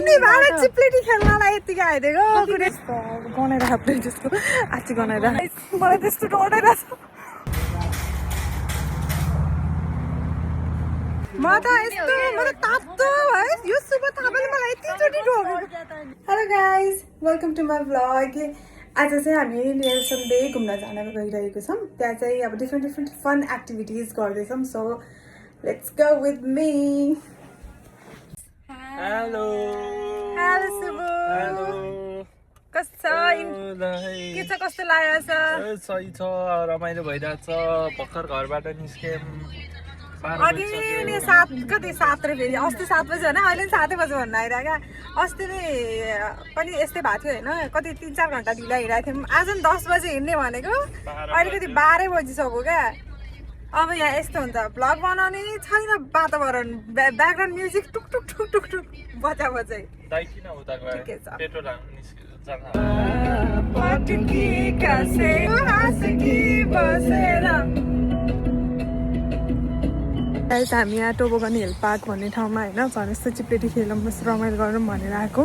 सिन्नी भाडा चिप्लेटी खेल्नलाई यतिकै आइदिएको गनाएर खाप्दै जस्तो आची गनाएर मलाई त्यस्तो डराइरहेको छ म त तातो है यो शुभ थापाले मलाई यतिचोटि ढोगेको hello guys welcome to my vlog आज चाहिँ हामी नेल्सन बे घुम्न जान गइरहेको छौँ त्यहाँ चाहिँ अब डिफ्रेन्ट फन एक्टिभिटिज गर्दैछौँ so let's go with me hello hello शुभ हेलो कस्तो के छ कस्तो लागेको छ सही छ रमाइलो भइरहेछ भर्खर घरबाट निस्क्यौँ अघि नि 7 र फेरि अस्ति 7 बजे होइन अहिले 7 बजे भन्नु आइरहेको क्या अस्ति नै पनि यस्तै भएको थियो होइन कति 3-4 घन्टा ढिलो हिँडेको थियौँ आज नि 10 बजे हिँड्ने भनेको अलिकति 12 बजिसक्यो क्या अब यहाँ यस्तो हुन्छ भ्लग बनाउने छैन वातावरण ब्याकग्राउन्ड म्युजिक टुक टुक टुक टुक टुक बजा बजाइ ठिकै छ हामी यहाँ टोबोगन हिल पार्क भन्ने ठाउँमा होइन झन् यस्तो चिप्लेटी खेलौँ रमाइलो गरौँ भनेर आएको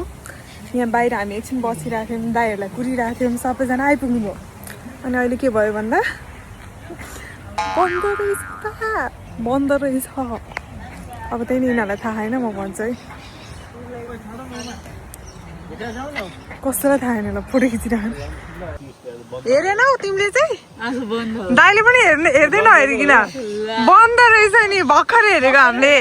यहाँ बाहिर हामी एकछिन बसिरहेको थियौँ दाइहरूलाई कुरिरहेको थियौँ सबैजना आइपुग्नु भयो अनि अहिले के भयो भन्दा बन्द रहेछ अब त्यही नि यिनीहरूलाई थाहा छैन म भन्छु है कसैलाई थाहा छैन ल फोटो खिचिरहनु हेरेनौ तिमीले चाहिँ दाइले पनि हेर्दैन हेरिकन बन्द रहेछ नि भर्खर हेरेको हामीले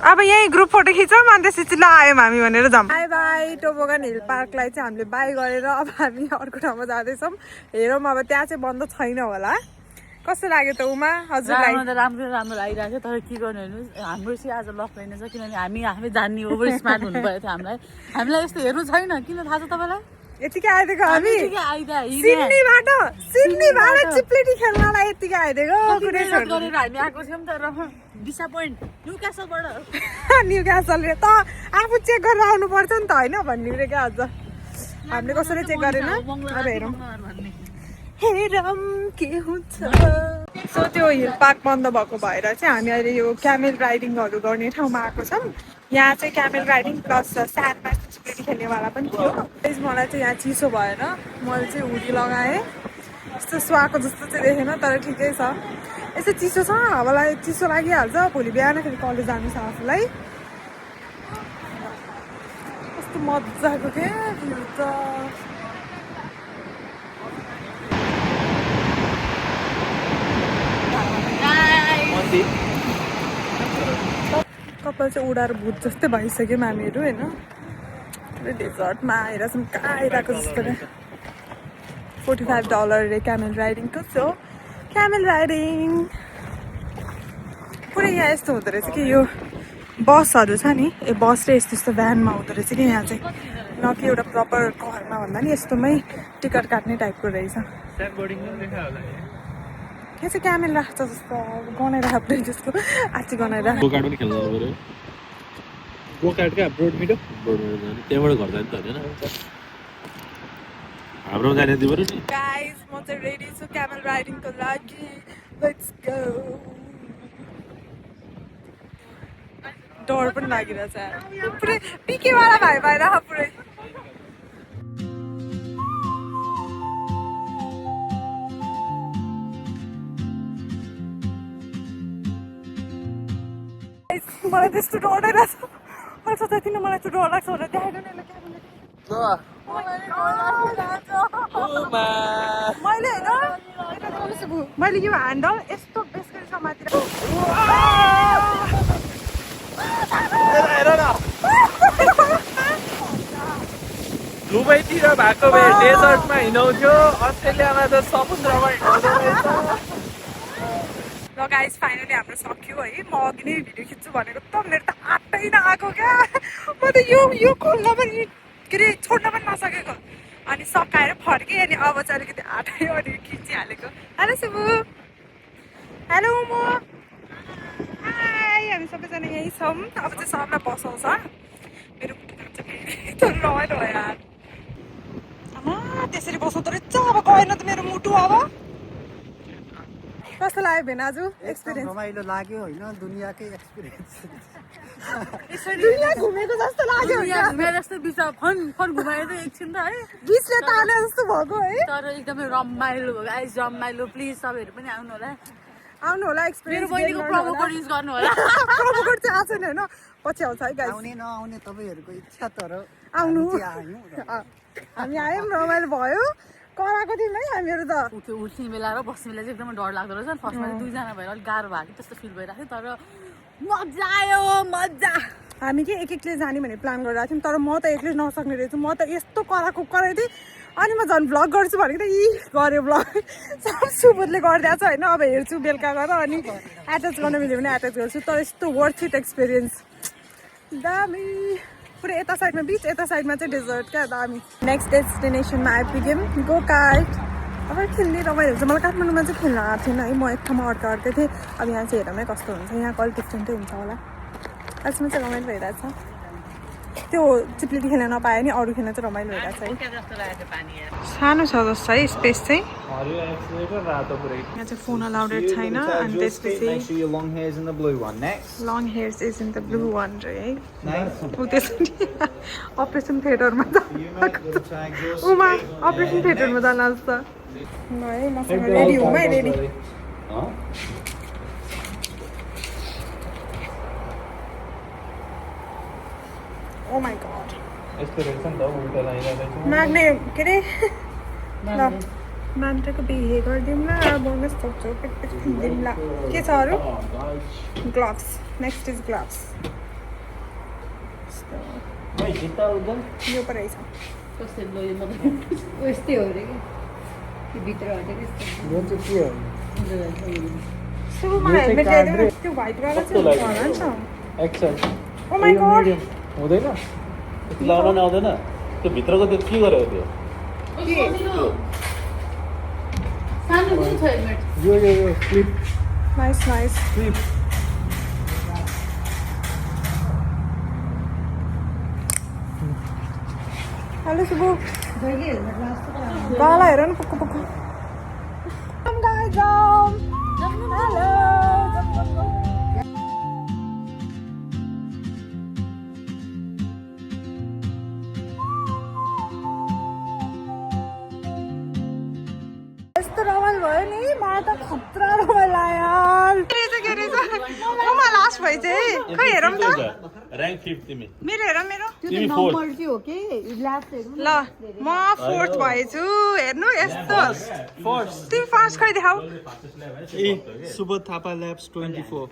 अब यहीँ ग्रुप फोटो खिचौँ अनि त्यसपछि ल आयौँ हामी भनेर जाऊँ बाई बाई टोबोगन हिल पार्कलाई चाहिँ हामीले बाई गरेर अब हामी अर्को ठाउँमा जाँदैछौँ हेरौँ अब त्यहाँ चाहिँ बन्द छैन होला कस्तो लाग्यो त उमा हजुरलाई राम्रो लागिरहेको थियो तर के गर्नु हेर्नुहोस् हाम्रो चाहिँ आज लक रहेनछ किनभने हामी आफै जान्ने ओभर स्मार्ट हुनु पऱ्यो थियो हामीलाई यस्तो हेर्नु छैन किन थाहा छ तपाईँलाई यतिकै आइदिएको हामी सिन्नीबाट चिप्लेटी खेल्नलाई यतिकै आइदिएको गरेर हामी आएको थियौँ तर डिसअपोइन्ट न्युक्यासलले त आफू चेक गरेर आउनुपर्छ नि त होइन भन्ने क्या अझ हामीले कसैले चेक गरेन अब हेरौँ के हुन्छ सो त्यो हिल पार्क बन्द भएको भएर चाहिँ हामी अहिले यो क्यामेल राइडिङहरू गर्ने ठाउँमा आएको छौँ यहाँ चाहिँ क्यामेल राइडिङ प्लस स्यान्डमा चिप्लेटी खेल्नेवाला पनि थियो मलाई चाहिँ यहाँ चिसो भएर मैले चाहिँ हुडी लगाएँ यस्तो सुहाएको जस्तो चाहिँ देखेन तर ठिकै छ यस्तो चिसो छ हावालाई चिसो लागिहाल्छ भोलि बिहानखेरि कलेज जानु छ आफूलाई कस्तो मजाको क्या भ्यू त कपाल चाहिँ उडाएर भुत जस्तै भइसक्यो हामीहरू होइन डेजर्टमा आएर चाहिँ कहाँ आइरहेको जस्तो क्या $45 रे क्यामेल राइडिङको सो क्यामेल राइडिङ पुरै यहाँ यस्तो हुँदो रहेछ कि यो बसहरू छ नि ए बस र यस्तो भ्यानमा हुँदो रहेछ कि यहाँ चाहिँ न कि एउटा प्रपर घरमा भन्दा नि यस्तोमै टिकट काट्ने टाइपको रहेछ के चाहिँ क्यामेल राख्छ जस्तो गनाएर खाप्दै जस्तो आची गनाएर गोकार्ट पनि खेल्नु पर्यो गोकार्ट क्या ब्रोड मिडो त्यहाँबाट घर जाने त होइन हाम्रो जाने दियो नि गाइस म चाहिँ रेडी छु क्यामेल राइडिङको लागि लेट्स गो डर पनि लागिरहेछ पुरै पिकेवाला भाइ भएर पुरै मलाई त्यस्तो डर लागिरहेछ मैले सोच्दा किन मलाई त्यो डर लाग्छ भनेर देखाएको नि मैले यो ह्यान्डल यस्तो बेस गरी समातिर दुबईतिर भएको भए डेजर्टमा हिँडाउँथ्यो अस्ट्रेलियामा त समुद्रमा हिँडाउँदो रहेछ र गाइस फाइनली हाम्रो सक्यो है म अघि नै भिडियो खिच्छु भनेको त मेरो त आँटै नआएको क्या म त यो खोल्न पनि के अरे छोड्न पनि नसकेको अनि सकाएर फर्केँ अनि अब चाहिँ अलिकति आँटायो अनि खिचिहालेको हेलो सुबु हेलो म हाई हामी सबैजना यहीँ छौँ अब चाहिँ सबलाई बसाउँछ मेरो रमाइलो भयो यार त्यसरी बसाउँदो रहेछ अब गएन त मेरो मुटु अब कस्तो लाग्यो भेनाजु एक्सपिरियन्स रमाइलो लाग्यो होइन दुनियाँकै एक्सपिरियन्स दुनिया घुमेको जस्तो लाग्यो मेरो जस्तो बिच फन घुमाएर एकछिन त है बिचले ताने जस्तो भएको है तर एकदमै रमाइलो भयो गाइस रमाइलो प्लिज तपाईँहरू पनि आउनु होला आउनु होला मेरो एक्सपिरियन्स बहिनीको प्रोमोकोड युज गर्नु होला प्रोमोकोड चाहिँ आएको छैन होइन पछि आउँछ है गाइस आउने नआउने तपाईँहरूको इच्छा तर आउनु आयौँ हामी आयौँ रमाइलो भयो कराएको थियौँ है हामीहरू त त्यो उठ्ने बेला र बस्ने बेला चाहिँ एकदमै डर लाग्दो रहेछ फर्स्टमा चाहिँ दुईजना भएर अलिक गाह्रो भएको त्यस्तो फिल भइरहेको थियो तर मजा आयो मजा हामी के एक एकले जाने भनेर प्लान गरिरहेको थियौँ तर म त एक्लै नसक्ने रहेछु म त यस्तो कराएको कराएको थिएँ अनि म झन् भ्लग गर्छु भनेको त गऱ्यो भ्लग सब सुबोधले गरिदिएको छ होइन अब हेर्छु बेलुका गएर अनि एट्याच गर्न मिल्यो भने एट्याच गर्छु तर यस्तो वर्थ इट एक्सपिरियन्स दामी पुरै यता साइडमा बिच यता साइडमा चाहिँ डेजर्ट क्या दामी नेक्स्ट डेस्टिनेसनमा आइपुग्यौँ गो कार्ट अब खेल्ने रमाइलो हुन्छ मलाई काठमाडौँमा चाहिँ खेल्न आएको थिएन है म एक ठाउँमा अड्कै थिएँ अब यहाँ चाहिँ हेरौँ कस्तो हुन्छ यहाँको अलिक डिफ्रेन्टै हुन्छ होला अहिलेसम्म चाहिँ रमाइलो भइरहेछ त्यो चिप्लिटी खेल्न नपायो नि अरू खेल्न चाहिँ रमाइलो भइरहेछ है सानो छ जस्तो है स्पेस चाहिँ यहाँ चाहिँ फोन अलाउडेड छैन अनि त्यसपछि long hairs is in the blue one रे है ऊ त्यसरी अपरेसन थिएटरमा उमा अपरेसन थिएटरमा जान जस्तो है मसँग रेडी हुँ है रेडी ओ माई गॉड माग्ने के अरे ल मान्छेको बिहे गरिदिउँ न बोनस सक्छौँ पेट किनिदिउँ ल के छ अरू ग्लोभ्स नेक्स्ट इज ग्लोभ्स यो पो रहेछ यस्तै हो रे कि भित्र सुरुमा हेलमेट ल्याइदिउँ न त्यो व्हाइटवाला चाहिँ हुन्छ होला नि त ओ माई गॉड हुँदैन लाउन आउँदैन त्यो भित्रको त्यो के गर्यो त्यो सानो कुन छ हेलमेट यो clip nice nice clip hello सुबु गाला हेर न पुक्कु पुक्कु हेलो यस्तो रमाइलो भयो नि मलाई त खतरा रमाइलो यार के रहेछ ओमा लास्ट भइ चाहिँ खै हेरौँ त र्याङ्क 5 तिमी मेरो हेर मेरो तिमी 4 हो के लास्ट ल म 4th भएछु हेर्नु यस्तो तिमी फर्स्ट खै देखाऊ सुबोध थापा ल्याब्स 24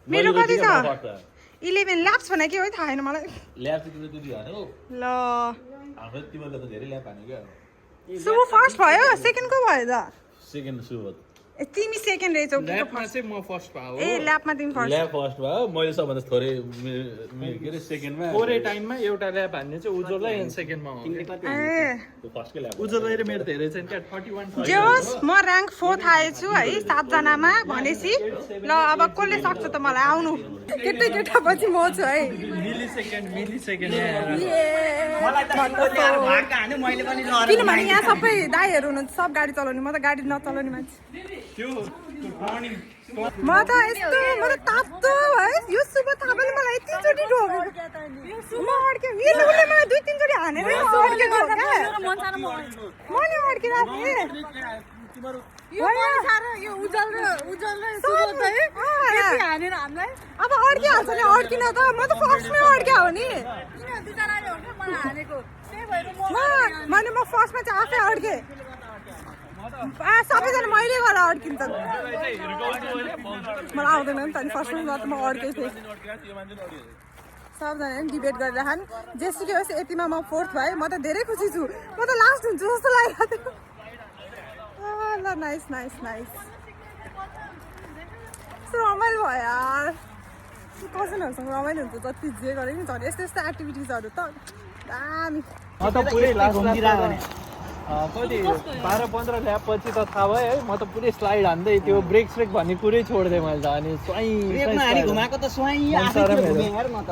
मेरो कति छ 11 ल्याप्स भने के हो थाहा छैन मलाई ल्याब चाहिँ तिम्रो त्यति हान्यो ल हाम्रो तिमीले त धेरै ल्याब हान्यो क्या सुबु फर्स्ट भयो सेकेन्ड को भयो त सेकेन्ड सुबोध ए तिमी सेकेन्ड रहेछौ कि ल्याबमा चाहिँ म फर्स्ट पाऊ ए ल्याबमा तिमी फर्स्ट ल्याब फर्स्ट भयो मैले सबभन्दा थोरै के अरे सेकेन्डमा थोरै टाइममा एउटा ल्याब हान्ने चाहिँ उज्जवललाई एन्ड सेकेन्डमा हो ए फर्स्टकै ल्याब उज्जवललाई र मेरो धेरै छैन क्या 31 जे होस् म र्याङ्क 4th आएछु है 7 जनामा भनेपछि ल अब कसले सक्छ त मलाई आउनु केटै केटा पछि म छु है मिली सेकेन्ड किनभने यहाँ सबै दाइहरू हुनुहुन्छ सब गाडी चलाउने म त गाडी नचलाउने मान्छे म त यस्तो म त तातो है यो सुबोध थापाले मलाई यतिचोटि ढोगेको म अड्के मेरो उसले मलाई 2-3 चोटि हानेर अड्केको हो क्या मैले अड्किरहेको थिएँ यो उज्जवल र सुबोध है त्यति हानेर हामीलाई अब अड्किहाल्छ नि अड्किन त म त फर्स्टमै अड्क्या हो नि किन दुईजनाले हो क्या मलाई हानेको त्यही भएर मैले म फर्स्टमा चाहिँ आफै अड्केँ सबैजना मैले गरेर अड्किन्छ मलाई आउँदैन नि त अनि फर्स्टमा त म अड्केँ थिएँ सबजना डिबेट गरिरहन् जेसुकै होस् यतिमा म 4th भएँ म त धेरै खुसी छु म त लास्ट हुन्छु जस्तो लागिरहेको थियो ल नाइस नाइस नाइस रमाइलो भयो यार कजनहरूसँग रमाइलो हुन्छ जति जे गरे नि झन् यस्तो यस्तो एक्टिभिटिजहरू त दामी म त पुरै लास्ट कति 12-15 ल्याब पछि त थाहा भयो है म त पुरै स्लाइड हान्दै त्यो ब्रेक भन्ने कुरै छोडिदिएँ मैले त अनि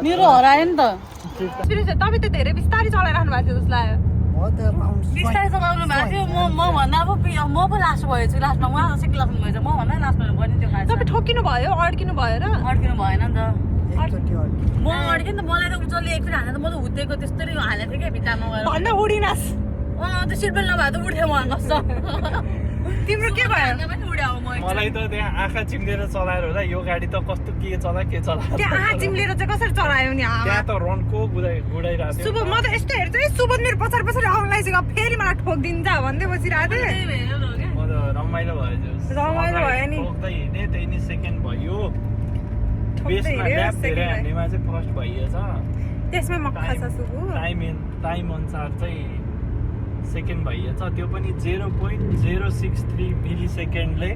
मेरो हरायो नि त तपाईँ त धेरै बिस्तारै चलाइरहनु भएको थियो जस्तो लाग्यो बिस्तारै चलाउनु भएको थियो म भन्दा अब म पो लास्ट भएछु लास्टमा उहाँ सेकेन्ड लास्ट भएछ म भन्दा लास्टमा बनिन्थ्यो खास तपाईँ ठोकिनु भयो अड्किनु भयो र अड्किनु भएन नि त एकचोटि अड्के म अड्केँ नि त मलाई त उजलले एकचोटि हाल्दा त म त हुत्तेको त्यस्तै हालेको थिएँ क्या भित्तामा गएर भन्न उडिनास् त्यो सिटबेल्ट नभए त उठ्यो म कस्तो तिम्रो के भयो पनि उड्याऊ म मलाई त त्यहाँ आँखा चिम्लेर चलाएर होला यो गाडी त कस्तो के चला त्यहाँ आँखा चिम्लेर चाहिँ कसरी चलायो नि त्यहाँ त रनको गुडाइरहेको थियो सुब म त यस्तो हेर्छु है सुबोध मेरो पछाडि पछाडि आउनु लागिसक्यो फेरि मलाई ठोकिदिन्छ भन्दै बसिरहेको थिएँ म त रमाइलो भयो रमाइलो भयो नि। ठोक्दै हिँडेँ त्यही नि सेकेन्ड भयो ठोक्दै बेसमा हिँड्यो, ल्याप धेरै second हान्नेमा चाहिँ फर्स्ट भइएछ त्यसमै मक्खा छ सुबु टाइम अनुसार चाहिँ सेकेन्ड भइएछ त्यो पनि 0.063 मिली सेकेन्डले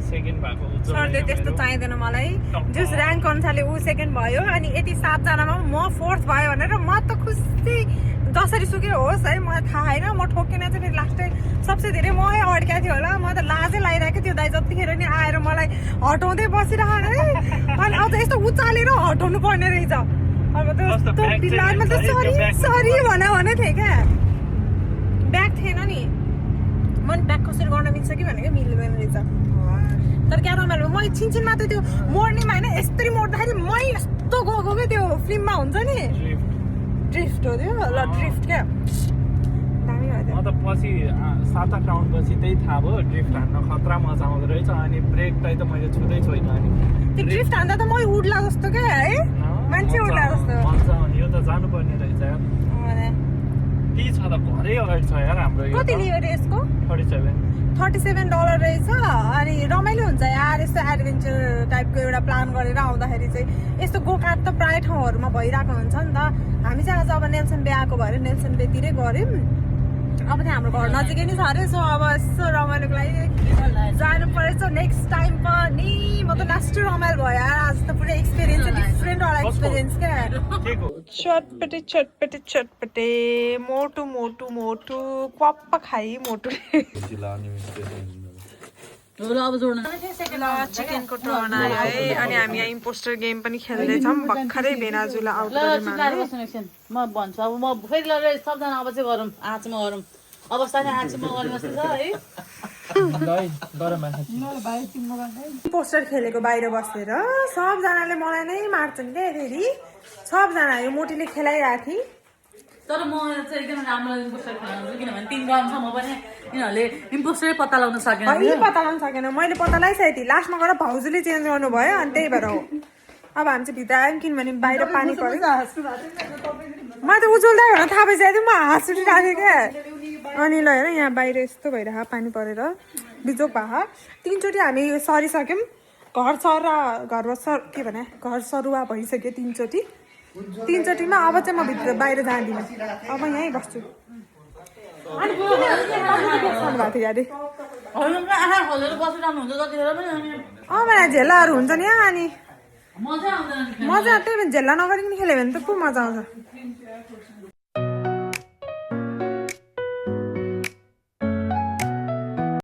सेकेन्ड भएको सरले त्यस्तो चाहिँदैन मलाई जस ऱ्याङ्क अनुसारले ऊ सेकेन्ड भयो अनि यति 7 जनामा म फोर्थ भयो भनेर म त खुसी जसरी सुकै होस् है मलाई थाहा छैन म ठोकेन चाहिँ फेरि लास्टै सबसे धेरै मै अड्काएको थियो होला म त लाजै लागिरहेको थियो दाइ जतिखेर नि आएर मलाई हटाउँदै बसिरहेको है अनि अझ यस्तो उचालेर हटाउनु पर्ने रहेछ अब त बिलाडमा त सरी भने थिएँ क्या ब्याग थिएन नि मन ब्याग कसरी गर्न मिल्छ कि भनेको मिल्दैन रहेछ तर क्या रमाइलो मै छिनछिन मात्रै त्यो मोड्नेमा होइन यस्तरी मोड्दाखेरि मै यस्तो गएको क्या त्यो फिल्ममा हुन्छ नि ड्रिफ्ट हो त्यो ल ड्रिफ्ट क्या दामी भयो म त पछि 7-8 राउन्ड पछि त्यही थाहा भयो ड्रिफ्ट हान्न खतरा मजा आउँदो रहेछ अनि ब्रेक त मैले छुँदै छैन अनि त्यो ड्रिफ्ट हान्दा त मै उड्ला जस्तो क्या है मान्छे उड्ला जस्तो मजा आउने यो त जानुपर्ने रहेछ यार के छ त घरै अगाडि छ यार हाम्रो यो कति लियो अरे यसको $37 रहेछ अनि रमाइलो हुन्छ यार यस्तो एडभेन्चर टाइपको एउटा प्लान गरेर आउँदाखेरि चाहिँ यस्तो गोकार्ट त प्रायः ठाउँहरूमा भइरहेको हुन्छ नि त हामी चाहिँ आज अब नेल्सन बे आएको भएर नेल्सन बेतिरै गऱ्यौँ अब चाहिँ हाम्रो घर नजिकै नै छ अरे सो अब यस्तो रमाइलोको लागि जानु परेछ नेक्स्ट टाइम पनि म त लास्ट रमाइलो भयो यार आज त पुरै एक्सपिरियन्स डिफ्रेन्ट वाला एक्सपिरियन्स क्या चटपटे मोटु मोटु मोटु क्वाप्प खाइ मोटुले अब जोड्नु चिकनको टर्न आयो है अनि हामी यहाँ इम्पोस्टर गेम पनि खेल्दैछौँ भर्खरै भेनाजुला आउट म भन्छु अब म फेरि लगेर सबजना अब चाहिँ गरौँ आँचमा गरौँ अवस्था नै आँचमा गर्ने जस्तो छ है पोस्टर खेलेको बाहिर बसेर सबजनाले मलाई नै मार्छन् क्या फेरि सबजना यो मोटीले खेलाइरहेको थिएँ तर म चाहिँ एकदम राम्रो इम्पोस्टर खेल्नु किनभने 3 राउन्डसम्म पनि यिनीहरूले इम्पोस्टरै पत्ता लगाउन सकेन यही पत्ता लगाउन सकेन मैले पत्ता लगाइसकेको थिएँ लास्टमा गएर भाउजूले चेन्ज गर्नुभयो अनि त्यही भएर हो अब हामी चाहिँ भित्र आयौँ किनभने बाहिर पानी पऱ्यो म त उज्जवल दाइ भनेर थाहा पाइसकेको थिएँ म हाँस उठिराखेँ क्या अनि ल हेर यहाँ बाहिर यस्तो भइरहेको पानी परेर बिजोक भए 3 चोटि हामी सरिसक्यौँ के भने घर सरुवा भइसक्यो 3 चोटि 3 चोटिमा अब चाहिँ म भित्र बाहिर जाँदिनँ अब यहीँ बस्छु अनि भएको थियो अरे आँखा खोलेर बसिरहनु हुन्छ जतिखेर पनि मलाई झेलाहरू हुन्छ नि अनि मजा आउँदैन मजा त्यही झेल्ला नगरिकन खेल्यो भने त को मजा आउँछ